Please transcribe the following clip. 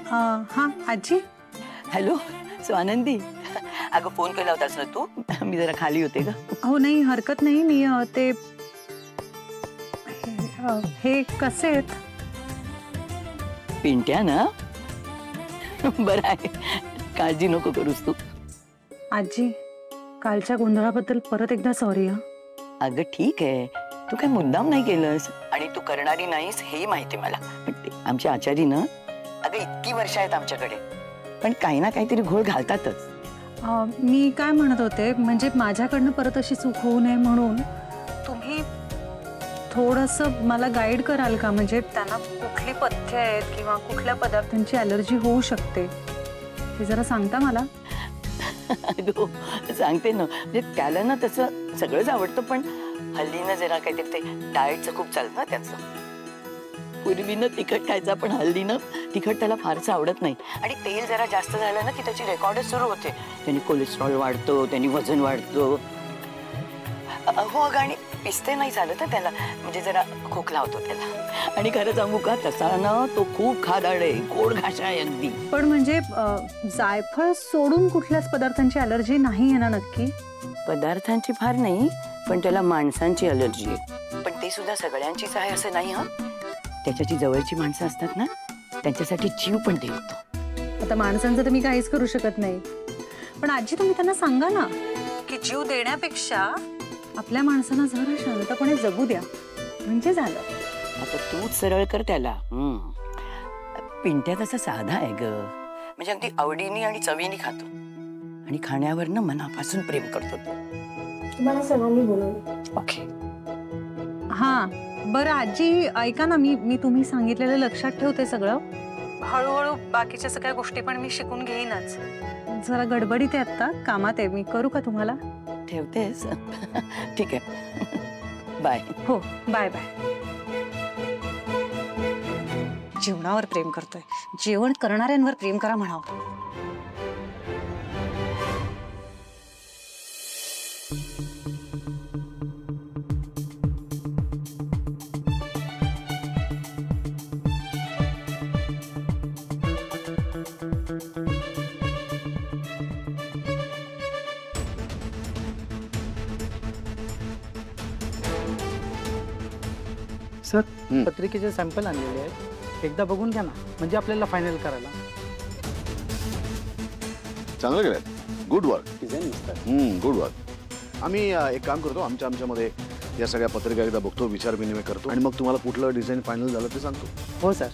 हाँ आजी. हॅलो स्वानंदी, अगं फोन केला होतास ना तू? मी जरा खाली होते ग. हो नाही हरकत नाही. मी ते हे कसे आहेत? पिंट्या ना? बरं आहे, काळजी नको करूस तू. आजी कालच्या गोंधळाबद्दल परत एकदा सॉरी. हा अगं ठीक आहे, तू काय मुद्दाम नाही केलंस आणि तू करणारी नाहीस हेही माहिती मला. पण ते आमच्या आचारी ना, अगं इतकी वर्ष आहेत आमच्याकडे, पण काही ना काहीतरी घोळ घालतातच. मी काय म्हणत होते, म्हणजे माझ्याकडनं परत अशी चूक होऊ नये म्हणून तुम्ही थोडंसं मला गाईड कराल का? म्हणजे त्यांना कुठली पथ्य आहेत किंवा कुठल्या पदार्थांची ॲलर्जी होऊ शकते ते जरा सांगता मला? अगं सांगते ना, म्हणजे त्याला ना तसं सगळंच आवडतं, पण हल्ली ना जरा काहीतरी ते डाएटचं खूप चालतं ना त्याचं. पूर्वी ना तिखट खायचा, पण हल्ली ना तिखट त्याला फारसं आवडत नाही. आणि तेल जरा जास्त झालं ना की त्याची रेकॉर्डच सुरू होते. त्यांनी कोलेस्ट्रॉल वाढतो, त्यांनी वजन वाढतो. हो अगं, आणि पिस्ते नाही चालत ना त्याला, म्हणजे जरा खोकला होतो त्याला. आणि खरं सांगू का, तसा ना तो खूप खादाड आहे, गोड घाशा आहे अगदी. पण म्हणजे जायफळ सोडून कुठल्याच पदार्थांची ॲलर्जी नाही आहे ना नक्की? पदार्थांची फार नाही, पण त्याला माणसांची अलर्जी आहे. पण ते सुद्धा सगळ्यांचीच आहे असं नाही. हा, त्याच्या जी जवळची माणसं असतात ना, त्यांच्यासाठी जीव पण देतो. आता माणसांचं तर मी काहीच करू शकत नाही, पण आजी तुम्ही त्यांना सांगा ना की जीव देण्यापेक्षा आपल्या माणसांना जरा शांतपणे जगू द्या, म्हणजे झालं. आता तूच सरळ कर त्याला. पिंट्या तसा साधा आहे ग, म्हणजे अगदी आवडीने आणि चवीने खातो आणि खाण्यावर ना मनापासून प्रेम करतो तो. तुम्हाला सगळ्यांनी बोलवलं. ओके. हां बरं आजी ऐका ना, मी तुम्ही सांगितलेलं लक्षात ठेवते सगळं. हळूहळू बाकीच्या सगळ्या गोष्टी पण मी शिकून घेईनच. जरा गडबडीत आहे आत्ता, कामात आहे. मी करू का तुम्हाला? ठेवतेस? ठीक आहे, बाय. हो बाय बाय. जेवणावर प्रेम करतोय, जेवण करणाऱ्यांवर प्रेम करा म्हणावं. सर पत्रिकेचे सॅम्पल आणलेले आहेत, एकदा बघून घ्या ना, म्हणजे आपल्याला फायनल करायला. चांगलं केलं, गुड वर्क. Good work. आम्ही एक काम करतो, आमच्यामध्ये या सगळ्या पत्रिका एकदा बघतो, विचार विनिमय करतो आणि मग तुम्हाला कुठलं डिझाईन फायनल झालं ते सांगतो. हो सर.